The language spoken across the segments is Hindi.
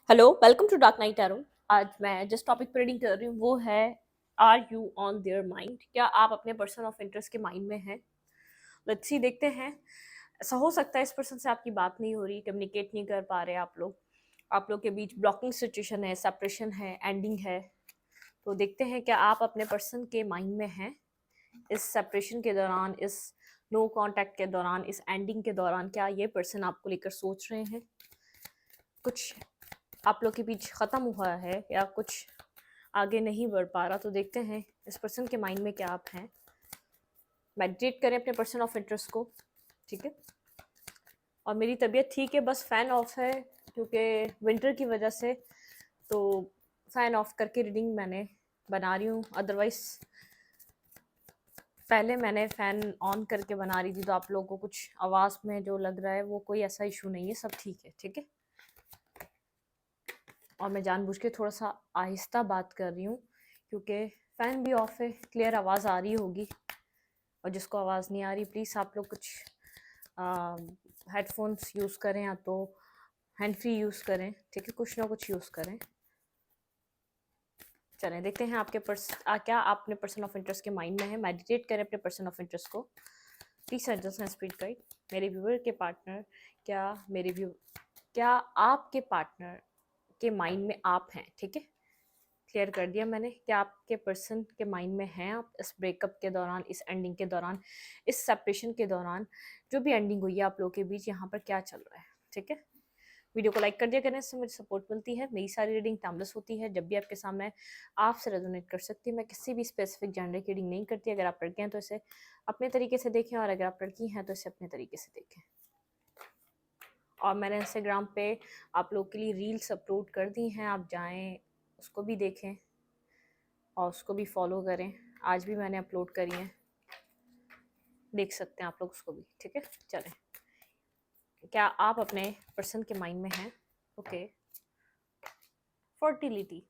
Hello, welcome to dark night tarot. आज मैं जिस टॉपिक पर रीडिंग कर रही हूँ वो है are you on their mind. क्या आप अपने पर्सन ऑफ इंटरेस्ट के माइंड में हैं? लेट्स सी, देखते हैं। ऐसा हो सकता है इस पर्सन से आपकी बात नहीं हो रही, कम्युनिकेट नहीं कर पा रहे आप लोग के बीच ब्लॉकिंग सिचुएशन है, सेपरेशन है, एंडिंग है। तो देखते हैं क्या आप अपने पर्सन के माइंड में हैं इस सेपरेशन के दौरान, इस नो कांटेक्ट के दौरान, इस एंडिंग के दौरान। क्या ये पर्सन आपको लेकर सोच रहे हैं? कुछ आप लोग के बीच ख़त्म हुआ है या कुछ आगे नहीं बढ़ पा रहा? तो देखते हैं इस पर्सन के माइंड में क्या आप हैं। मेडिटेट करें अपने पर्सन ऑफ इंटरेस्ट को, ठीक है। और मेरी तबीयत ठीक है, बस फ़ैन ऑफ है क्योंकि विंटर की वजह से, तो फ़ैन ऑफ करके रीडिंग मैंने बना रही हूँ। अदरवाइज़ पहले मैंने फ़ैन ऑन करके बना रही थी, तो आप लोगों को कुछ आवाज़ में जो लग रहा है वो कोई ऐसा इशू नहीं है, सब ठीक है, ठीक है। और मैं जानबूझ के थोड़ा सा आहिस्ता बात कर रही हूँ क्योंकि फ़ैन भी ऑफ है, क्लियर आवाज़ आ रही होगी। और जिसको आवाज़ नहीं आ रही, प्लीज़ आप लोग कुछ हेडफोन्स यूज़ करें या तो हैंड फ्री यूज़ करें, ठीक है। कुछ ना कुछ यूज़ करें। चलें देखते हैं आपके क्या आप अपने पर्सन ऑफ इंटरेस्ट के माइंड में है। मेडिटेट करें अपने पर्सन ऑफ इंटरेस्ट को। Please suggest and speed guide. मेरे व्यूअर के पार्टनर, क्या आपके पार्टनर के माइंड में आप हैं? ठीक है, क्लियर कर दिया मैंने। क्या आपके पर्सन के माइंड में हैं आप इस ब्रेकअप के दौरान, इस एंडिंग के दौरान, इस सेपरेशन के दौरान, जो भी एंडिंग हुई है आप लोगों के बीच, यहाँ पर क्या चल रहा है? ठीक है, वीडियो को लाइक कर दिया करने से मुझे सपोर्ट मिलती है। मेरी सारी रीडिंग टाइमलेस होती है, जब भी आपके सामने आपसे रेजोनेट कर सकती है। मैं किसी भी स्पेसिफिक जेंडर की रीडिंग नहीं करती। अगर आप लड़के हैं तो इसे अपने तरीके से देखें, और अगर आप लड़की हैं तो इसे अपने तरीके से देखें। और मैंने इंस्टाग्राम पे आप लोग के लिए रील्स अपलोड कर दी हैं, आप जाएं उसको भी देखें और उसको भी फॉलो करें। आज भी मैंने अपलोड करी हैं, देख सकते हैं आप लोग उसको भी, ठीक है। चलें, क्या आप अपने पर्सन के माइंड में हैं? ओके, फर्टिलिटी,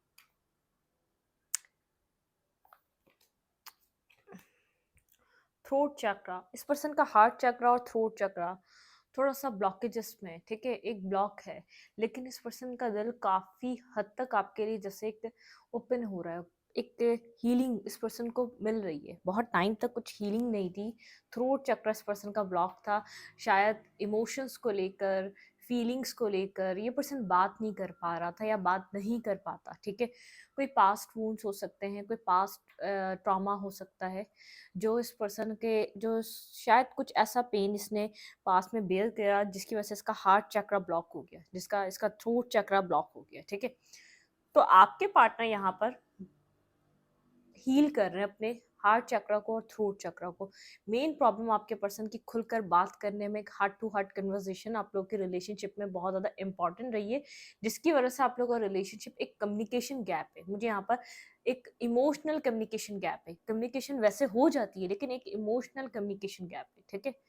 थ्रोट चक्रा। इस पर्सन का हार्ट चक्रा और थ्रोट चक्रा थोड़ा सा ब्लॉकेजेस में, ठीक है, एक ब्लॉक है। लेकिन इस पर्सन का दिल काफ़ी हद तक आपके लिए जैसे एक ओपन हो रहा है। एक हीलिंग इस पर्सन को मिल रही है। बहुत टाइम तक कुछ हीलिंग नहीं थी। थ्रोट चक्र इस पर्सन का ब्लॉक था, शायद इमोशंस को लेकर, फीलिंग्स को लेकर ये पर्सन बात नहीं कर पा रहा था या बात नहीं कर पाता, ठीक है। कोई पास्ट वूंड्स हो सकते हैं, कोई पास्ट ट्रॉमा हो सकता है जो इस पर्सन के, जो शायद कुछ ऐसा पेन इसने पास में बेयर किया जिसकी वजह से इसका हार्ट चक्रा ब्लॉक हो गया, जिसका इसका थ्रोट चक्रा ब्लॉक हो गया, ठीक है। तो आपके पार्टनर यहाँ पर हील कर रहे हैं अपने हार्ट चक्रा को और थ्रोट चक्रा को। मेन प्रॉब्लम आपके पर्सन की खुलकर बात करने में, एक हार्ट टू हार्ट कन्वर्सेशन आप लोग के रिलेशनशिप में बहुत ज़्यादा इंपॉर्टेंट रही है, जिसकी वजह से आप लोग का रिलेशनशिप, एक कम्युनिकेशन गैप है। मुझे यहाँ पर एक इमोशनल कम्युनिकेशन गैप है। कम्युनिकेशन वैसे हो जाती है लेकिन एक इमोशनल कम्युनिकेशन गैप है, ठीक है।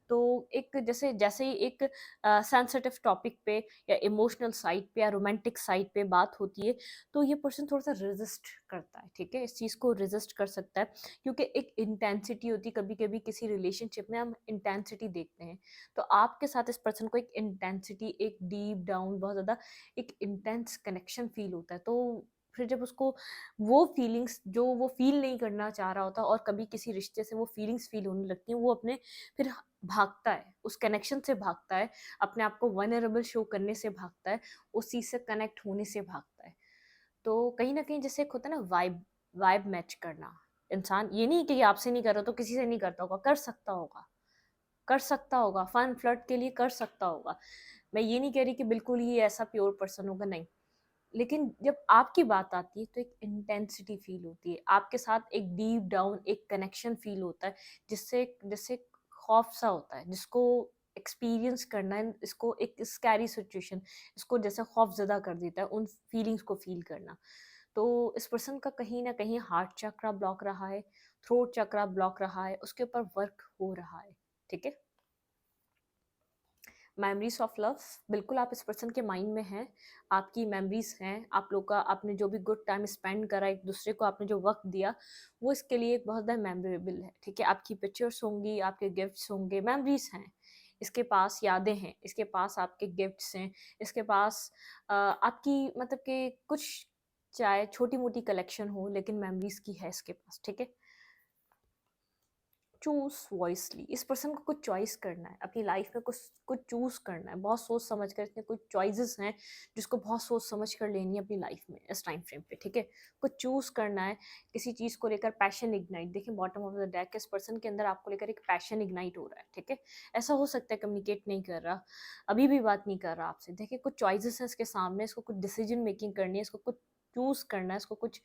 तो एक जैसे जैसे ही एक सेंसिटिव टॉपिक पे या इमोशनल साइड पे या रोमांटिक साइड पे बात होती है, तो ये पर्सन थोड़ा-सा रेज़िस्ट करता है, ठीक है? इस चीज़ को रेज़िस्ट कर सकता है क्योंकि एक इंटेंसिटी होती है, कभी-कभी किसी रिलेशनशिप में हम इंटेंसिटी देखते हैं। तो आपके साथ इस पर्सन को एक इंटेंसिटी, एक डीप डाउन बहुत ज़्यादा एक इंटेंस कनेक्शन फ़ील होता है। तो फिर जब उसको वो फीलिंग्स जो वो फ़ील नहीं करना चाह रहा होता और कभी किसी रिश्ते से वो फीलिंग्स फ़ील होने लगती हैं, वो अपने फिर भागता है, उस कनेक्शन से भागता है, अपने आप को वल्नरेबल शो करने से भागता है, उस चीज़ से कनेक्ट होने से भागता है। तो कहीं न कहीं जैसे एक होता है ना, वाइब वाइब मैच करना। इंसान ये नहीं कि ये आपसे नहीं कर रहा तो किसी से नहीं करता होगा, कर सकता होगा, फन फ्लर्ट के लिए कर सकता होगा। मैं ये नहीं कह रही कि बिल्कुल ही ऐसा प्योर पर्सन होगा, नहीं। लेकिन जब आपकी बात आती है तो एक इंटेंसिटी फ़ील होती है। आपके साथ एक डीप डाउन एक कनेक्शन फ़ील होता है, जिससे जैसे खौफ सा होता है, जिसको एक्सपीरियंस करना है, इसको एक स्कैरी सिचुएशन, इसको जैसे खौफ़ज़दा कर देता है, उन फीलिंग्स को फ़ील करना। तो इस पर्सन का कहीं न कहीं हार्ट चक्रा ब्लॉक रहा है, थ्रोट चक्रा ब्लॉक रहा है, उसके ऊपर वर्क हो रहा है, ठीक है? मेमोरीज ऑफ लव, बिल्कुल आप इस पर्सन के माइंड में हैं, आपकी मेमोरीज हैं, आप लोग का आपने जो भी गुड टाइम स्पेंड करा एक दूसरे को, आपने जो वक्त दिया, वो इसके लिए बहुत ज़्यादा मेमोरेबल है, ठीक है। आपकी पिक्चर्स होंगी, आपके गिफ्ट्स होंगे, मेमोरीज हैं। इसके पास यादें हैं, इसके पास आपके गिफ्ट्स हैं, इसके पास आपकी मतलब कि कुछ चाहे छोटी-मोटी कलेक्शन हो लेकिन मेमोरीज़ की है इसके पास, ठीक है? चूज़ वॉइसली, इस पर्सन को कुछ चॉइस करना है, अपनी लाइफ में कुछ कुछ चूज़ करना है, बहुत सोच समझ कर इसने कुछ चॉइसेस हैं जिसको बहुत सोच समझ कर लेनी है अपनी लाइफ में इस टाइम फ्रेम पे, ठीक है? कुछ चूज़ करना है, किसी चीज़ को लेकर पैशन इग्नाइट, देखिए बॉटम ऑफ द डेक इस पर्सन के अंदर आपको लेकर एक पैशन इग्नाइट हो रहा है, ठीक है? ऐसा हो सकता है कम्युनिकेट नहीं कर रहा, अभी भी बात नहीं कर रहा आपसे, देखिए कुछ चॉइसेस हैं इसके सामने, इसको कुछ डिसीजन मेकिंग करनी है, इसको कुछ चूज़ करना है, इसको कुछ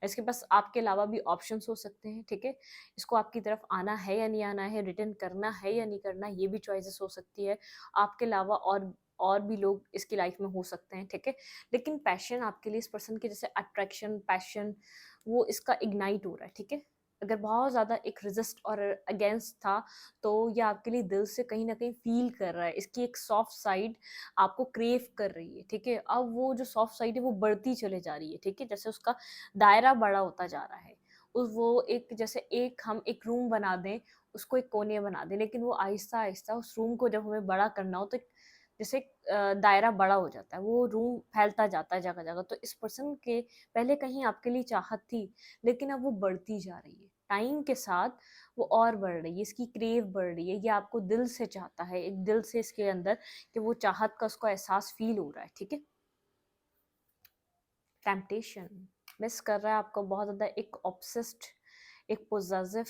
इसके पास आपके अलावा भी ऑप्शंस हो सकते हैं, ठीक है? इसको आपकी तरफ आना है या नहीं आना है, रिटर्न करना है या नहीं करना, ये भी चॉइसेस हो सकती है। आपके अलावा और भी लोग इसकी लाइफ में हो सकते हैं, ठीक है? लेकिन पैशन आपके लिए इस पर्सन के जैसे अट्रैक्शन, पैशन वो इसका इग्नाइट हो रहा है, ठीक है? अगर बहुत ज़्यादा एक रेज़िस्ट और अगेंस्ट था, तो ये आपके लिए दिल से कहीं न कहीं फ़ील कर रहा है। इसकी एक सॉफ्ट साइड आपको क्रेव कर रही है, ठीक है? अब वो जो सॉफ्ट साइड है वो बढ़ती चले जा रही है, ठीक है? जैसे उसका दायरा बड़ा होता जा रहा है। वो एक जैसे एक हम एक रूम बना दें, उसको एक कोने बना दें, लेकिन वो आहिस्ता-आहिस्ता उस रूम को जब हमें बड़ा करना हो तो एक जैसे दायरा बड़ा हो जाता है, वो रूम फैलता जाता है जगह-जगह। तो इस पर्सन के पहले कहीं आपके लिए चाहत थी, लेकिन अब वो बढ़ती जा रही है। टाइम के साथ वो और बढ़ रही है, इसकी क्रेव बढ़ रही है, ये आपको दिल से चाहता है, एक दिल से इसके अंदर कि वो चाहत का उसको एहसास फ़ील हो रहा है, ठीक है? टेम्पटेशन मिस कर रहा है आपको बहुत ज़्यादा, एक ऑब्सेस्ड, एक पोजेसिव,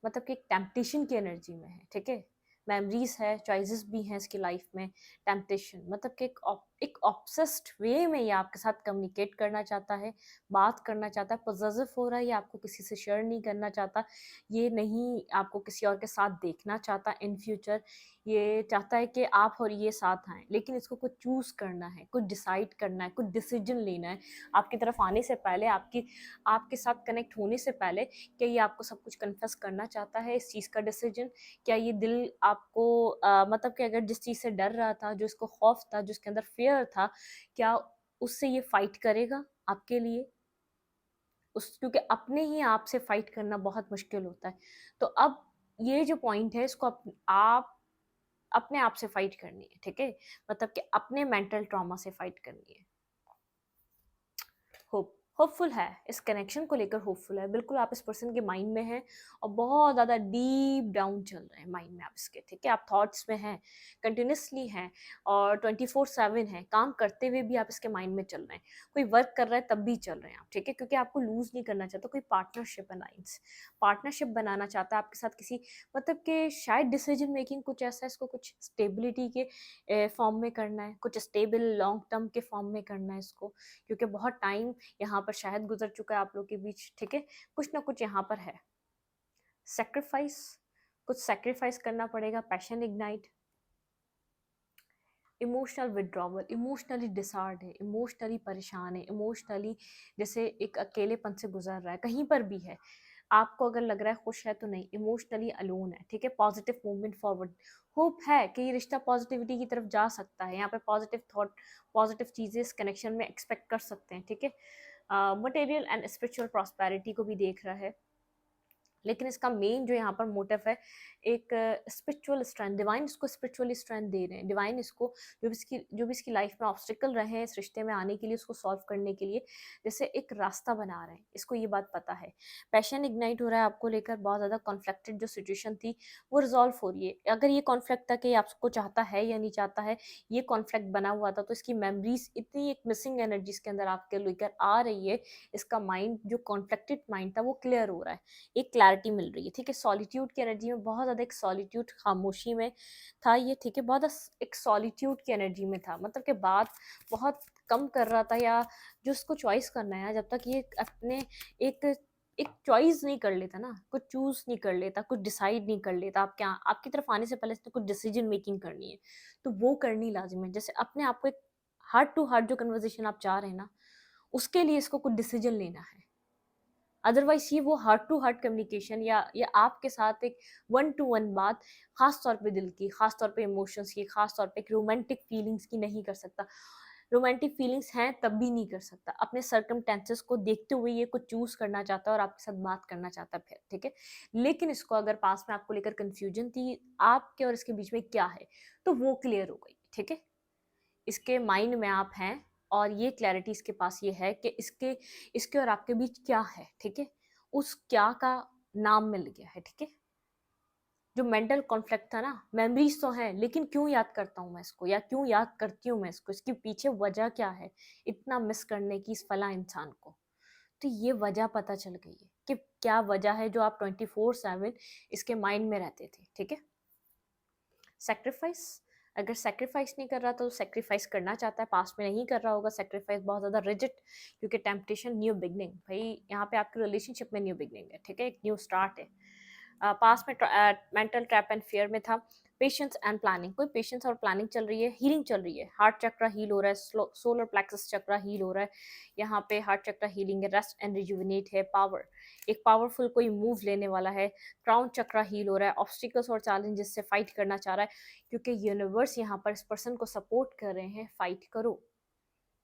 मतलब कि एक टेम्पटेशन की एनर्जी में है, ठीक है? मेमोरीज है, चॉइसेस भी हैं इसकी लाइफ में। टेम्पटेशन मतलब कि एक ऑब्सेस्ड वे में ये आपके साथ कम्युनिकेट करना चाहता है, बात करना चाहता है, पोजेसिव हो रहा है, ये आपको किसी से शेयर नहीं करना चाहता, ये नहीं आपको किसी और के साथ देखना चाहता इन फ्यूचर, ये चाहता है कि आप और ये साथ आएँ, लेकिन इसको कुछ चूज़ करना है, कुछ डिसाइड करना है, कुछ डिसीजन लेना है। आपकी तरफ आने से पहले, आपके साथ कनेक्ट होने से पहले, क्या ये आपको सब कुछ कन्फेस करना चाहता है इस चीज़ का डिसीजन? क्या ये दिल आपको मतलब कि अगर जिस चीज़ से डर रहा था, जो इसको खौफ था, जो इसके अंदर फ़ियर था, क्या उससे ये फाइट करेगा आपके लिए? क्योंकि अपने ही आप से फाइट करना बहुत मुश्किल होता है। तो अब ये जो पॉइंट है इसको आप अपने आप से फाइट करनी है, ठीक है? मतलब कि अपने मेंटल ट्रॉमा से फाइट करनी है। होपफुल है, इस कनेक्शन को लेकर होपफुल है, बिल्कुल आप इस पर्सन के माइंड में हैं और बहुत ज़्यादा डीप डाउन चल रहे हैं माइंड में आप इसके, ठीक है? आप थॉट्स में हैं, कंटिन्यूसली हैं और 24/7 हैं, काम करते हुए भी आप इसके माइंड में चल रहे हैं, कोई वर्क कर रहा है तब भी चल रहे हैं आप, ठीक है? क्योंकि आपको लूज़ नहीं करना चाहता, कोई पार्टनरशिप अलायंस, पार्टनरशिप बनाना चाहता है आपके साथ किसी, मतलब कि शायद डिसीजन मेकिंग कुछ ऐसा है, इसको कुछ स्टेबिलिटी के फॉर्म में करना है, कुछ स्टेबल लॉन्ग टर्म के फॉर्म में करना है इसको, क्योंकि बहुत टाइम यहाँ पर शायद गुजर चुका है आप लोग के बीच, ठीक है? कुछ ना कुछ यहाँ पर है। सैक्रिफाइस, कुछ सैक्रिफाइस करना पड़ेगा, passion ignite, emotional withdrawal, emotionally disorder है, इमोशनली परेशान है, इमोशनली जैसे एक अकेलेपन से गुजर रहा है, कहीं पर भी है। आपको अगर लग रहा है खुश है तो नहीं, इमोशनली अलोन है, ठीक है? पॉजिटिव मूवमेंट फॉरवर्ड, होप है कि ये रिश्ता पॉजिटिविटी की तरफ जा सकता है, यहाँ पे पॉजिटिव थॉट, पॉजिटिव चीज़ें इस कनेक्शन में एक्सपेक्ट कर सकते हैं, ठीक है? मटेरियल एंड स्पिरिचुअल प्रॉस्पेरिटी को भी देख रहा है, लेकिन इसका मेन जो यहाँ पर मोटिव है, एक स्पिरिचुअल स्ट्रेंथ, डिवाइन इसको स्पिरिचुअली स्ट्रेंथ दे रहे हैं, डिवाइन इसको जो भी इसकी लाइफ में ऑब्स्टिकल रहे हैं इस रिश्ते में आने के लिए, उसको सॉल्व करने के लिए जैसे एक रास्ता बना रहे हैं, इसको ये बात पता है। पैशन इग्नाइट हो रहा है आपको लेकर, बहुत ज़्यादा कॉन्फ्लिक्टेड जो सिचुएशन थी वो रिजॉल्व हो रही है। अगर ये कॉन्फ्लिक्ट था कि आपको चाहता है या नहीं चाहता है, ये कॉन्फ्लिक्ट बना हुआ था, तो इसकी मेमरीज इतनी एक मिसिंग एनर्जीज के अंदर आपके लेकर आ रही है, इसका माइंड जो कॉन्फ्लिक्टेड माइंड था वो क्लियर हो रहा है, एक क्लैरिटी मिल रही है, ठीक है? सॉलिट्यूड की एनर्जी में बहुत ज़्यादा, एक सॉलिट्यूड, खामोशी में था ये, ठीक है? बहुत एक सॉलिट्यूड की एनर्जी में था, मतलब कि बात बहुत कम कर रहा था, या जो उसको चॉइस करना है, जब तक ये अपने एक एक चॉइस नहीं कर लेता ना, कुछ चूज़ नहीं कर लेता, कुछ डिसाइड नहीं कर लेता, आपकी तरफ आने से पहले इसने कुछ डिसीजन मेकिंग करनी है, तो वो करनी लाज़िम है। जैसे अपने आप को एक हार्ट टू हार्ट जो कन्वर्सेशन आप चाह रहे हैं ना, उसके लिए इसको कुछ डिसीजन लेना है। अदरवाइज ये वो हार्ट टू हार्ट कम्युनिकेशन या आपके साथ एक वन टू वन बात, खास तौर पे दिल की, खास तौर पे इमोशंस की, खास तौर पे एक रोमांटिक फीलिंग्स की नहीं कर सकता। रोमांटिक फीलिंग्स हैं तब भी नहीं कर सकता, अपने सर्कमटेंसेस को देखते हुए ये कुछ चूज करना चाहता है और आपके साथ बात करना चाहता है फिर, ठीक है। लेकिन इसको अगर पास में आपको लेकर कंफ्यूजन थी आपके और इसके बीच में क्या है, तो वो क्लियर हो गई, ठीक है। इसके माइंड में आप हैं और ये क्लैरिटी इसके पास ये है कि इसके इसके और आपके बीच क्या है, ठीक है। उस क्या का नाम मिल गया है, ठीक है। जो मेंटल कॉन्फ्लिक्ट था ना, मेमोरीज तो हैं लेकिन क्यों याद करता हूँ मैं इसको, या क्यों याद करती हूँ मैं इसको, इसके पीछे वजह क्या है इतना मिस करने की इस फला इंसान को। तो ये वजह पता चल गई है कि क्या वजह है जो आप 24/7 इसके माइंड में रहते थे, ठीक है। सेक्रीफाइस, अगर सेक्रीफाइस नहीं कर रहा तो सेक्रीफाइस करना चाहता है, पास्ट में नहीं कर रहा होगा सेक्रीफाइस, बहुत ज़्यादा रिजिड, क्योंकि टेम्पटेशन न्यू बिगनिंग, भाई यहाँ पे आपके रिलेशनशिप में न्यू बिगनिंग है, ठीक है, एक न्यू स्टार्ट है। पास में मेंटल ट्रैप एंड फियर में था। पेशेंस एंड प्लानिंग, कोई पेशेंस और प्लानिंग चल रही है, हीलिंग चल रही है, हार्ट चक्रा हील हो रहा है, सोलर प्लेक्सस चक्रा हील हो रहा है, यहाँ पे हार्ट चक्रा हीलिंग है, रेस्ट एंड रिजुविनेट है, पावर, एक पावरफुल कोई मूव लेने वाला है, क्राउन चक्रा हील हो रहा है, ऑब्स्टिकल्स और चैलेंजेस से फाइट करना चाह रहा है, क्योंकि यूनिवर्स यहाँ पर इस पर्सन को सपोर्ट कर रहे हैं, फाइट करो,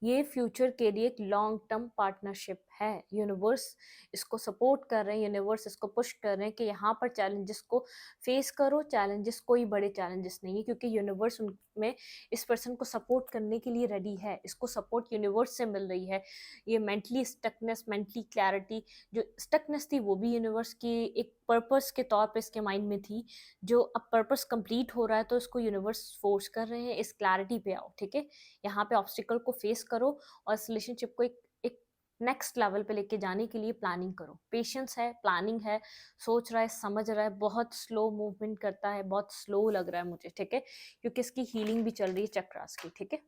ये फ्यूचर के लिए एक लॉन्ग टर्म पार्टनरशिप है, यूनिवर्स इसको सपोर्ट कर रहे हैं, यूनिवर्स इसको पुश कर रहे हैं कि यहाँ पर चैलेंजेस को फेस करो, चैलेंजेस कोई बड़े चैलेंजेस नहीं है, क्योंकि यूनिवर्स उनमें इस पर्सन को सपोर्ट करने के लिए रेडी है, इसको सपोर्ट यूनिवर्स से मिल रही है। ये मेंटली स्टकनेस, मेंटली क्लैरिटी, जो स्टकनेस थी वो भी यूनिवर्स की एक पर्पस के तौर पे इसके माइंड में थी, जो अब पर्पस कंप्लीट हो रहा है तो इसको यूनिवर्स फोर्स कर रहे हैं, इस क्लैरिटी पे आओ, ठीक है। यहाँ पे ऑब्स्टिकल को फेस करो और इस रिलेशनशिप को एक नेक्स्ट लेवल पे लेके जाने के लिए प्लानिंग करो, पेशेंस है, प्लानिंग है, सोच रहा है, समझ रहा है, बहुत स्लो मूवमेंट करता है, बहुत स्लो लग रहा है मुझे, ठीक है, क्योंकि इसकी हीलिंग भी चल रही है चक्रास की, ठीक है।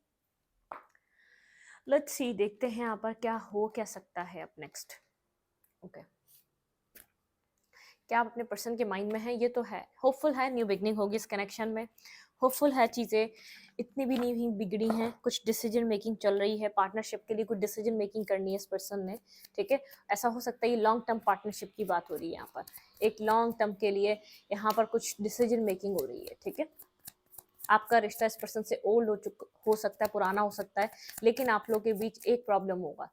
लेट्स सी, देखते हैं यहाँ पर क्या सकता है अब नेक्स्ट। ओके, क्या आप अपने पर्सन के माइंड में है, ये तो है, होपफुल है, न्यू बिगनिंग होगी इस कनेक्शन में, होपफुल है, चीज़ें इतनी भी नहीं बिगड़ी हैं, कुछ डिसीजन मेकिंग चल रही है, पार्टनरशिप के लिए कुछ डिसीजन मेकिंग करनी है इस पर्सन ने, ठीक है। ऐसा हो सकता है ये लॉन्ग टर्म पार्टनरशिप की बात हो रही है यहाँ पर, एक लॉन्ग टर्म के लिए यहाँ पर कुछ डिसीजन मेकिंग हो रही है, ठीक है। आपका रिश्ता इस पर्सन से ओल्ड हो सकता है, पुराना हो सकता है, लेकिन आप लोगों के बीच एक प्रॉब्लम होगा,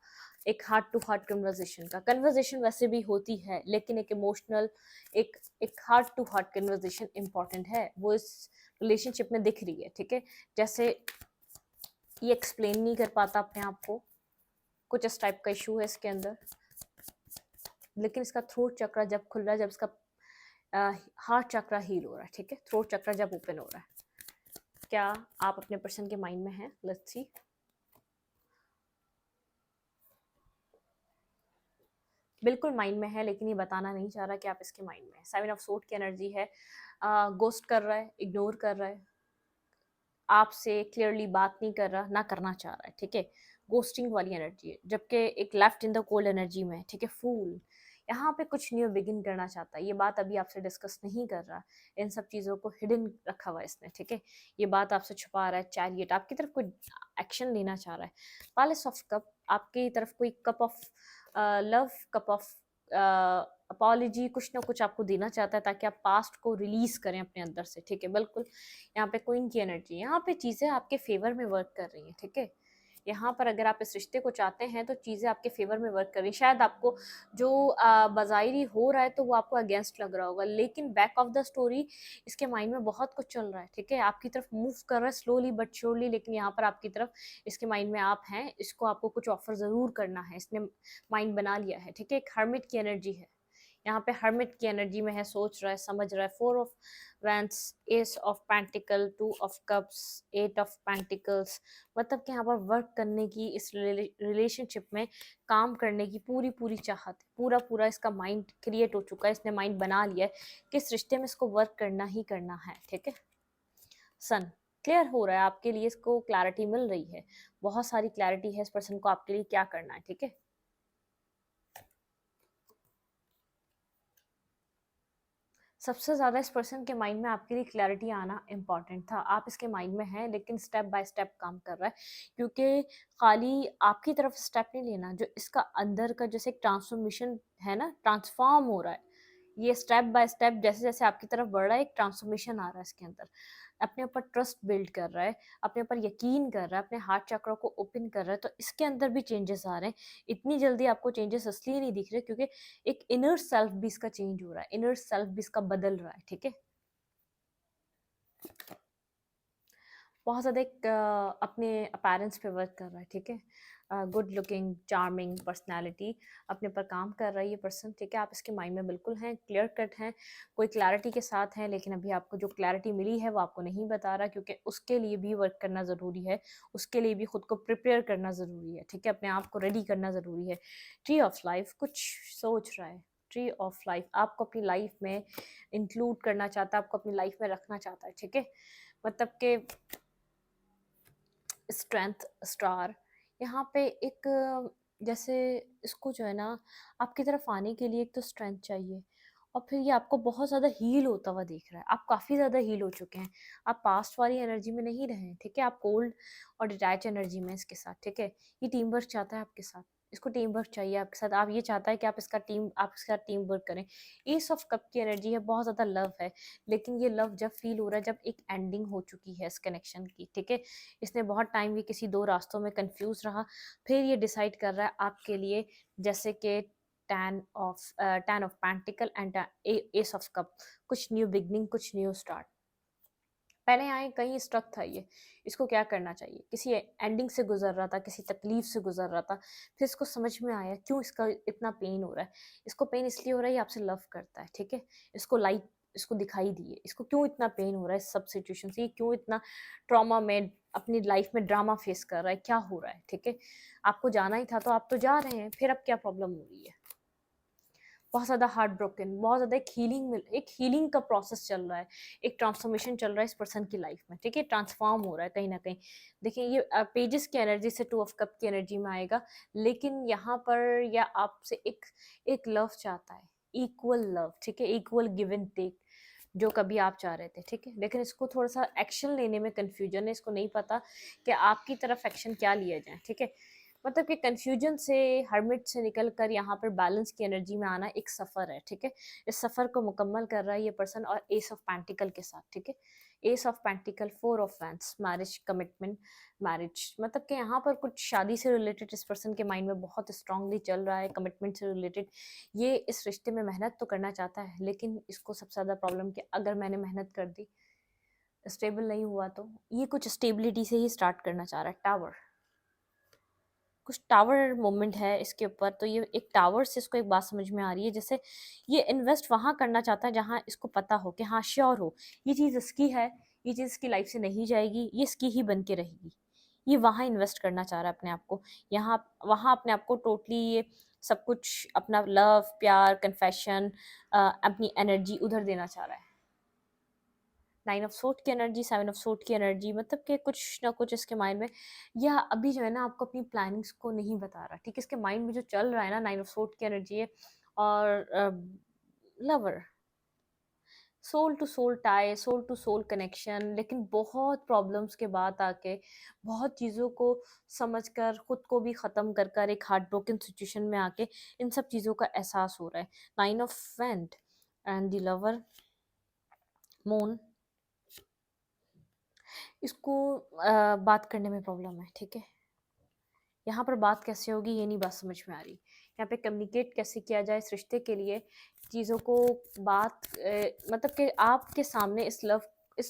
एक हार्ट टू हार्ट कन्वर्जेशन का, कन्वर्जेशन वैसे भी होती है लेकिन एक इमोशनल, एक एक heart to heart conversation important है, वो इस रिलेशनशिप में दिख रही है, ठीक है। जैसे ये एक्सप्लेन नहीं कर पाता अपने आप को, कुछ इस टाइप का इशू है इसके अंदर, लेकिन इसका थ्रोट चक्र जब खुल रहा है, जब इसका हार्ट चक्र हील हो रहा है, ठीक है, थ्रोट चक्र जब ओपन हो रहा है, क्या आप अपने पर्सन के माइंड में हैं, लेट्स सी। बिल्कुल माइंड में है लेकिन ये बताना नहीं चाह रहा कि आप इसके माइंड में है, 7 ऑफ सोर्ड की एनर्जी है, गोस्ट कर रहा है, इग्नोर कर रहा है, आपसे क्लियरली बात नहीं कर रहा, ना करना चाह रहा है, ठीक है, गोस्टिंग वाली एनर्जी है, जबकि एक left in the cold energy में, ठीक है, फूल, यहाँ पे कुछ न्यू बिगिन करना चाहता है, ये बात अभी आपसे डिस्कस नहीं कर रहा, इन सब चीज़ों को हिडन रखा हुआ है इसने, ठीक है, ये बात आपसे छुपा रहा है, चैरियट आपकी तरफ कोई एक्शन लेना चाह रहा है, पैलेस ऑफ कप आपकी तरफ कोई cup of love, cup of apology, कुछ ना कुछ आपको देना चाहता है ताकि आप पास्ट को रिलीज करें अपने अंदर से, ठीक है, बिल्कुल। यहाँ पे क्वीन की एनर्जी, यहाँ पे चीज़ें आपके फेवर में वर्क कर रही हैं, ठीक है, यहाँ पर अगर आप इस रिश्ते को चाहते हैं तो चीज़ें आपके फेवर में वर्क कर रही हैं, शायद आपको जो बाज़ाहिरी हो रहा है तो वो आपको अगेंस्ट लग रहा होगा, लेकिन बैक ऑफ द स्टोरी इसके माइंड में बहुत कुछ चल रहा है, ठीक है, आपकी तरफ मूव कर रहा है स्लोली बट श्योरली, लेकिन यहाँ पर आपकी तरफ इसके माइंड में आप हैं, इसको आपको कुछ ऑफर ज़रूर करना है, इसने माइंड बना लिया है, ठीक है, एक हर्मिट की एनर्जी है, यहाँ पे हर्मिट की एनर्जी में है, सोच रहा है, समझ रहा है, 4 of vents, S of pentacle, 2 of cups, 8 of pentacles, मतलब कि यहाँ पर वर्क करने की, इस रिलेशनशिप में काम करने की पूरी पूरी चाहत, पूरा पूरा इसका माइंड क्रिएट हो चुका है, इसने माइंड बना लिया है कि इस रिश्ते में इसको वर्क करना ही करना है, ठीक है। सन क्लियर हो रहा है आपके लिए, इसको क्लैरिटी मिल रही है, बहुत सारी क्लैरिटी है इस पर्सन को आपके लिए क्या करना है, ठीक है। सबसे ज़्यादा इस पर्सन के माइंड में आपके लिए क्लैरिटी आना इम्पॉर्टेंट था, आप इसके माइंड में हैं लेकिन स्टेप बाय स्टेप काम कर रहा है, क्योंकि खाली आपकी तरफ स्टेप नहीं लेना, जो इसका अंदर का जैसे एक ट्रांसफॉर्मेशन है ना, ट्रांसफॉर्म हो रहा है, ये स्टेप बाय स्टेप जैसे जैसे आपकी तरफ बढ़ रहा है, एक ट्रांसफॉर्मेशन आ रहा है इसके अंदर, अपने ऊपर ट्रस्ट बिल्ड कर रहा है, अपने ऊपर यकीन कर रहा है, अपने हार्ट चक्र को ओपन कर रहा है, तो इसके अंदर भी चेंजेस आ रहे हैं। इतनी जल्दी आपको चेंजेस इसलिए नहीं दिख रहे क्योंकि एक इनर सेल्फ भी इसका चेंज हो रहा है, इनर सेल्फ भी इसका बदल रहा है, ठीक है। बहुत ज़्यादा एक अपने अपैरेंट्स पे वर्क कर रहा है, ठीक है। गुड लुकिंग चार्मिंग पर्सनालिटी, अपने पर काम कर रहा है ये पर्सन, ठीक है। आप इसके माइंड में बिल्कुल हैं, क्लियर कट हैं, कोई क्लैरिटी के साथ हैं, लेकिन अभी आपको जो क्लैरिटी मिली है वो आपको नहीं बता रहा, क्योंकि उसके लिए भी वर्क करना ज़रूरी है, उसके लिए भी खुद को प्रिपेयर करना ज़रूरी है, ठीक है। अपने आप को रेडी करना ज़रूरी है। ट्री ऑफ लाइफ कुछ सोच रहा है, ट्री ऑफ लाइफ आपको अपनी लाइफ में इंक्लूड करना चाहता है, आपको अपनी लाइफ में रखना चाहता है, ठीक है। मतलब कि स्ट्रेंथ स्टार यहाँ पे एक जैसे इसको जो है ना आपकी तरफ आने के लिए एक तो स्ट्रेंथ चाहिए, और फिर ये आपको बहुत ज़्यादा हील होता हुआ देख रहा है। आप काफ़ी ज़्यादा हील हो चुके हैं, आप पास्ट वाली एनर्जी में नहीं रहे हैं, ठीक है। आप कोल्ड और डिटैच एनर्जी में इसके साथ, ठीक है। ये टीम वर्क चाहता है आपके साथ, इसको टीम वर्क चाहिए आपके साथ। आप ये चाहता है कि आप इसके साथ टीम वर्क करें। एस ऑफ कप की एनर्जी है, बहुत ज़्यादा लव है, लेकिन ये लव जब फील हो रहा है जब एक एंडिंग हो चुकी है इस कनेक्शन की, ठीक है। इसने बहुत टाइम ये किसी दो रास्तों में कंफ्यूज रहा, फिर ये डिसाइड कर रहा है आपके लिए, जैसे कि ten of pentacle and S of cup, कुछ न्यू बिगनिंग, कुछ न्यू स्टार्ट। पहले यहाँ कहीं स्ट्रक था ये, इसको क्या करना चाहिए, किसी एंडिंग से गुजर रहा था, किसी तकलीफ से गुजर रहा था, फिर इसको समझ में आया क्यों इसका इतना पेन हो रहा है। इसको पेन इसलिए हो रहा है, ये आपसे लव करता है, ठीक है। इसको लाइट इसको दिखाई दिए, इसको क्यों इतना पेन हो रहा है इस सब सिचुएशन से, ये क्यों इतना ट्रॉमा में अपनी लाइफ में ड्रामा फेस कर रहा है, क्या हो रहा है, ठीक है। आपको जाना ही था तो आप तो जा रहे हैं, फिर अब क्या प्रॉब्लम हो रही है। बहुत ज़्यादा हार्ट ब्रोकन, बहुत ज़्यादा एक हीलिंग का प्रोसेस चल रहा है, एक ट्रांसफॉर्मेशन चल रहा है इस पर्सन की लाइफ में, ठीक है। ट्रांसफॉर्म हो रहा है कहीं ना कहीं। देखिए ये पेजेस की एनर्जी से टू ऑफ कप की एनर्जी में आएगा, लेकिन यहाँ पर या आपसे एक एक लव चाहता है, इक्वल लव, ठीक है। इक्वल गिव एंड टेक जो कभी आप चाह रहे थे, ठीक है। लेकिन इसको थोड़ा सा एक्शन लेने में कंफ्यूजन है, इसको नहीं पता कि आपकी तरफ एक्शन क्या लिया जाए, ठीक है। मतलब कि कंफ्यूजन से, हर्मिट से निकल कर यहाँ पर बैलेंस की एनर्जी में आना एक सफ़र है, ठीक है। इस सफ़र को मुकम्मल कर रहा है ये पर्सन, और एस ऑफ पेंटिकल के साथ, ठीक है। S of pentacle, four of wands, marriage commitment, marriage मतलब कि यहाँ पर कुछ शादी से रिलेटेड इस पर्सन के माइंड में बहुत स्ट्रांगली चल रहा है, कमिटमेंट से रिलेटेड। ये इस रिश्ते में मेहनत तो करना चाहता है, लेकिन इसको सबसे ज़्यादा प्रॉब्लम कि अगर मैंने मेहनत कर दी, स्टेबल नहीं हुआ, तो ये कुछ स्टेबिलिटी से ही स्टार्ट करना चाह रहा है। टावर, कुछ टावर मोमेंट है इसके ऊपर, तो ये एक टावर से इसको एक बात समझ में आ रही है, जैसे ये इन्वेस्ट वहाँ करना चाहता है जहाँ इसको पता हो कि हाँ श्योर हो ये चीज़ इसकी है, ये चीज़ इसकी लाइफ से नहीं जाएगी, ये इसकी ही बन के रहेगी। ये वहाँ इन्वेस्ट करना चाह रहा है अपने आप को, यहाँ वहाँ अपने आप को टोटली ये सब कुछ अपना लव प्यार कन्फेशन अपनी एनर्जी उधर देना चाह रहा है। नाइन ऑफ सोट की एनर्जी, सेवन ऑफ सोट की एनर्जी, मतलब कि कुछ ना कुछ इसके माइंड में, यह अभी जो है ना आपको अपनी प्लानिंग्स को नहीं बता रहा, ठीक है। इसके माइंड में जो चल रहा है ना, नाइन ऑफ सोट की एनर्जी है, और lover, soul to soul tie, soul to soul connection, लेकिन बहुत प्रॉब्लम्स के बाद आके, बहुत चीज़ों को समझकर, खुद को भी ख़त्म कर कर एक हार्ट ब्रोकन सिचुएशन में आके इन सब चीज़ों का एहसास हो रहा है। Nine of went and the lover, moon, इसको बात करने में प्रॉब्लम है, ठीक है। यहाँ पर बात कैसे होगी ये नहीं बात समझ में आ रही। यहाँ पे कम्युनिकेट कैसे किया जाए इस रिश्ते के लिए, चीज़ों को बात मतलब कि आपके सामने इस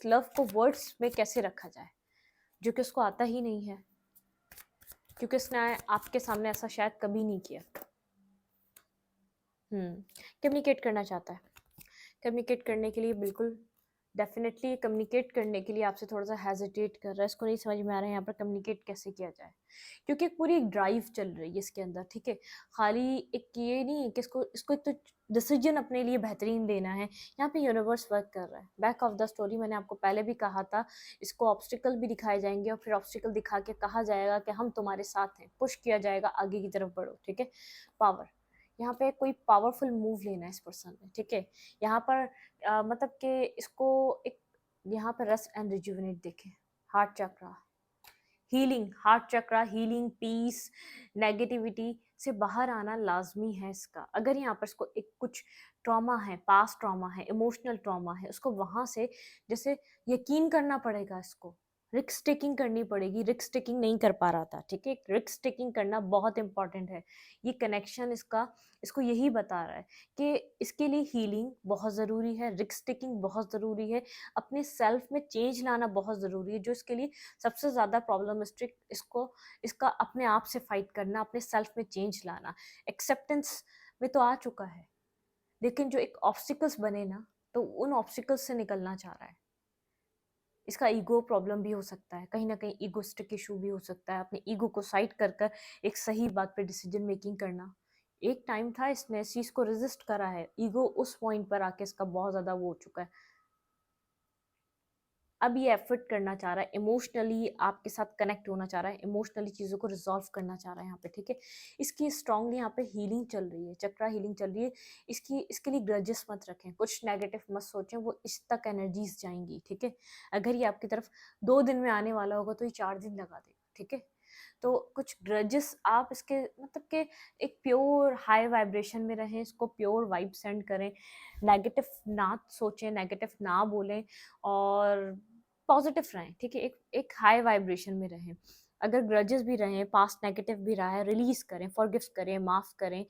लव को वर्ड्स में कैसे रखा जाए, जो कि उसको आता ही नहीं है, क्योंकि उसने आपके सामने ऐसा शायद कभी नहीं किया। कम्युनिकेट करना चाहता है, कम्युनिकेट करने के लिए बिल्कुल डेफिनेटली कम्युनिकेट करने के लिए आपसे थोड़ा सा हेजिटेट कर रहा है, इसको नहीं समझ में आ रहा है यहाँ पर कम्युनिकेट कैसे किया जाए, क्योंकि एक पूरी एक ड्राइव चल रही है इसके अंदर, ठीक है। खाली एक ये नहीं है कि इसको इसको एक तो डिसीजन अपने लिए बेहतरीन लेना है, यहाँ पे यूनिवर्स वर्क कर रहा है। बैक ऑफ द स्टोरी मैंने आपको पहले भी कहा था, इसको ऑब्स्टिकल भी दिखाए जाएंगे, और फिर ऑब्स्टिकल दिखा के कहा जाएगा कि हम तुम्हारे साथ हैं, पुश किया जाएगा आगे की तरफ बढ़ो, ठीक है। पावर, यहाँ पे कोई पावरफुल मूव लेना है इस पर्सन ने, ठीक है। यहाँ पर मतलब कि इसको एक यहाँ पर रेस्ट एंड रिजुविनेट देखें, हार्ट चक्रा, हीलिंग, हार्ट चक्रा हीलिंग, पीस, नेगेटिविटी से बाहर आना लाजमी है इसका। अगर यहाँ पर इसको एक कुछ ट्रॉमा है, पास्ट ट्रॉमा है, इमोशनल ट्रॉमा है, उसको वहाँ से जैसे यकीन करना पड़ेगा, इसको रिस्क टेकिंग करनी पड़ेगी। रिस्क टेकिंग नहीं कर पा रहा था, ठीक है, रिस्क टेकिंग करना बहुत इंपॉर्टेंट है। ये कनेक्शन इसका इसको यही बता रहा है कि इसके लिए हीलिंग बहुत ज़रूरी है, रिस्क टेकिंग बहुत ज़रूरी है, अपने सेल्फ में चेंज लाना बहुत ज़रूरी है। जो इसके लिए सबसे ज़्यादा प्रॉब्लमिस्टिक इसका अपने आप से फाइट करना, अपने सेल्फ में चेंज लाना। एक्सेप्टेंस में तो आ चुका है, लेकिन जो एक ऑब्स्टिकल्स बने ना, तो उन ऑब्स्टिकल्स से निकलना चाह रहा है। इसका ईगो प्रॉब्लम भी हो सकता है, कहीं ना कहीं ईगोस्टिक इशू भी हो सकता है, अपने ईगो को साइड कर कर एक सही बात पे डिसीजन मेकिंग करना। एक टाइम था इसने इस चीज़ को रेजिस्ट करा है, ईगो उस पॉइंट पर आके इसका बहुत ज़्यादा वो हो चुका है। अब ये एफर्ट करना चाह रहा है, इमोशनली आपके साथ कनेक्ट होना चाह रहा है, इमोशनली चीज़ों को रिजॉल्व करना चाह रहा है यहाँ पे, ठीक है। इसकी स्ट्रांगली यहाँ पे हीलिंग चल रही है, चक्रा हीलिंग चल रही है। इसके लिए ग्रजेस मत रखें, कुछ नेगेटिव मत सोचें, वो इस तक एनर्जीज जाएंगी, ठीक है। अगर ये आपकी तरफ 2 दिन में आने वाला होगा तो ये 4 दिन लगा देगा, ठीक है। तो कुछ ग्रजेस आप इसके मतलब के एक प्योर हाई वाइब्रेशन में रहें, इसको प्योर वाइब सेंड करें, नेगेटिव ना सोचें, नेगेटिव ना बोलें और पॉजिटिव रहें, ठीक है। एक हाई वाइब्रेशन में रहें। अगर ग्रजेस भी रहें, पास्ट नेगेटिव भी रहा है, रिलीज करें, फॉरगिव करें, माफ करें,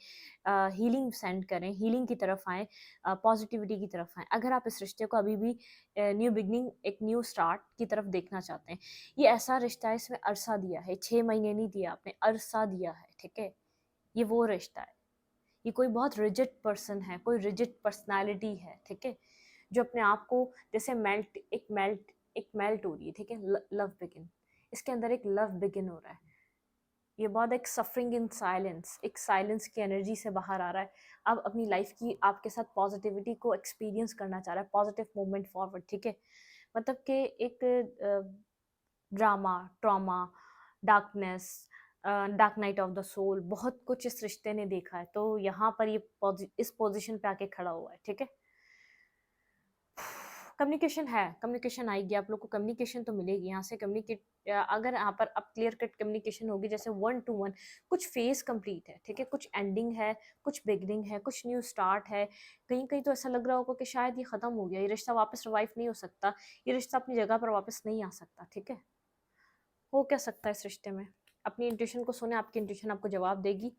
हीलिंग सेंड करें, हीलिंग की तरफ आएँ, पॉजिटिविटी की तरफ आएँ। अगर आप इस रिश्ते को अभी भी न्यू बिगनिंग, एक न्यू स्टार्ट की तरफ देखना चाहते हैं, ये ऐसा रिश्ता है, इसमें अरसा दिया है, 6 महीने नहीं दिया आपने, अरसा दिया है, ठीक है। ये वो रिश्ता है, ये कोई बहुत रिजिड पर्सन है, कोई रिजिड पर्सनालिटी है, ठीक है, जो अपने आप को जैसे एक मेल्ट हो रही है, ठीक है। लव बिगिन, इसके अंदर एक लव बिगिन हो रहा है। ये बहुत एक सफरिंग इन साइलेंस, एक साइलेंस की एनर्जी से बाहर आ रहा है। अब अपनी लाइफ की आपके साथ पॉजिटिविटी को एक्सपीरियंस करना चाह रहा है, पॉजिटिव मूवमेंट फॉरवर्ड, ठीक है। मतलब कि एक drama, trauma, darkness, dark night of the soul, बहुत कुछ इस रिश्ते ने देखा है, तो यहाँ पर ये इस पोजीशन पे आके खड़ा हुआ है, ठीक है। कम्युनिकेशन है, कम्युनिकेशन आएगी, आप लोग को कम्युनिकेशन तो मिलेगी यहाँ से। कम्युनिकेट अगर यहाँ पर अब क्लियर कट कम्युनिकेशन होगी, जैसे 1 to 1 कुछ फेज कंप्लीट है, ठीक है, कुछ एंडिंग है, कुछ बिगनिंग है, कुछ न्यू स्टार्ट है। कहीं कहीं तो ऐसा लग रहा होगा कि शायद ये ख़त्म हो गया, ये रिश्ता वापस रिवाइव नहीं हो सकता, ये रिश्ता अपनी जगह पर वापस नहीं आ सकता, ठीक है। हो क्या सकता है इस रिश्ते में? अपनी इंट्यूशन को सुने, आपकी इंट्यूशन आपको जवाब देगी।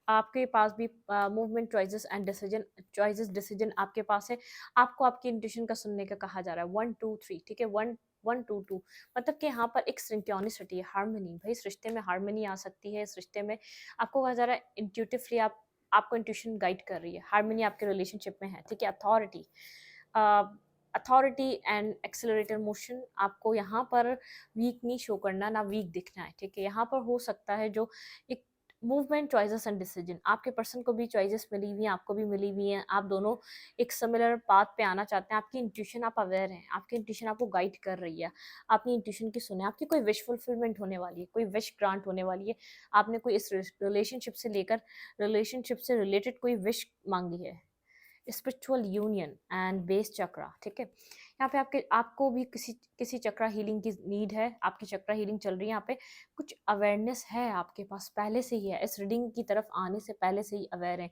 आपके पास भी मूवमेंट, चॉइसेस डिसीजन आपके पास है। आपको आपकी इंट्यूशन का सुनने का कहा जा रहा है, 1 2 3, ठीक है, 1 1 2 2, मतलब कि यहाँ पर एक सिंक्रोनिसिटी है, हार्मनी। भाई इस रिश्ते में हार्मनी आ सकती है, इस रिश्ते में आपको कहा जा रहा है इंट्यूटिवली आपको इंट्यूशन गाइड कर रही है, हार्मनी आपके रिलेशनशिप में है, ठीक है। अथॉरिटी एंड एक्सेलरेटर मोशन, आपको यहाँ पर वीक नहीं शो करना, ना वीक दिखना है, ठीक है। यहाँ पर हो सकता है जो एक मूवमेंट, चॉइसेस एंड डिसीजन, आपके पर्सन को भी चॉइसेस मिली हुई हैं, आपको भी मिली हुई हैं, आप दोनों एक सिमिलर पाथ पे आना चाहते हैं। आपकी इंट्यूशन, आप अवेयर हैं, आपकी इंट्यूशन आपको गाइड कर रही है, अपनी इंट्यूशन की सुने। आपकी कोई विश फुलफिलमेंट होने वाली है, कोई विश ग्रांट होने वाली है। आपने कोई इस रिलेशनशिप से रिलेटेड कोई विश मांगी है, स्पिरिचुअल यूनियन एंड बेस चक्रा, ठीक है। यहाँ पे आपको भी किसी किसी चक्रा हीलिंग की नीड है, आपकी चक्रा हीलिंग चल रही है। यहाँ पे कुछ अवेयरनेस है आपके पास, पहले से ही है, इस रीडिंग की तरफ आने से पहले से ही अवेयर हैं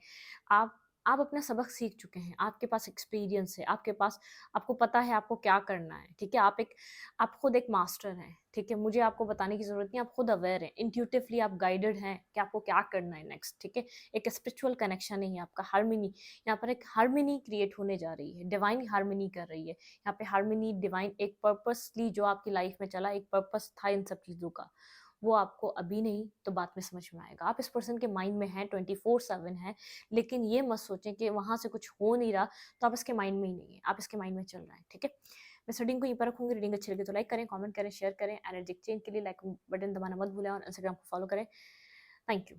आप। आप अपना सबक सीख चुके हैं, आपके पास एक्सपीरियंस है, आपको पता है आपको क्या करना है, ठीक है। आप खुद एक मास्टर हैं, ठीक है, मुझे आपको बताने की जरूरत नहीं, आप खुद अवेयर हैं, इंट्यूटिवली आप गाइडेड हैं कि आपको क्या करना है नेक्स्ट, ठीक है। एक स्पिरिचुअल कनेक्शन है आपका, हार्मनी, यहाँ पर एक हार्मनी क्रिएट होने जा रही है, डिवाइन हार्मनी कर रही है यहाँ पे। हार्मनी डिवाइन एक पर्पसली जो आपकी लाइफ में चला, एक पर्पस था इन सब चीज़ों का, वो आपको अभी नहीं तो बाद में समझ में आएगा। आप इस पर्सन के माइंड में हैं, 24/7 है, लेकिन ये मत सोचें कि वहाँ से कुछ हो नहीं रहा तो आप इसके माइंड में ही नहीं है, आप इसके माइंड में चल रहे हैं, ठीक है। मैं रीडिंग को यहीं पर रखूंगी। रीडिंग अच्छी लगी तो लाइक करें, कमेंट करें, शेयर करें। एनर्जी चेंज के लिए लाइक बटन दबाना मत भूलें और इंस्टाग्राम को फॉलो करें। Thank you.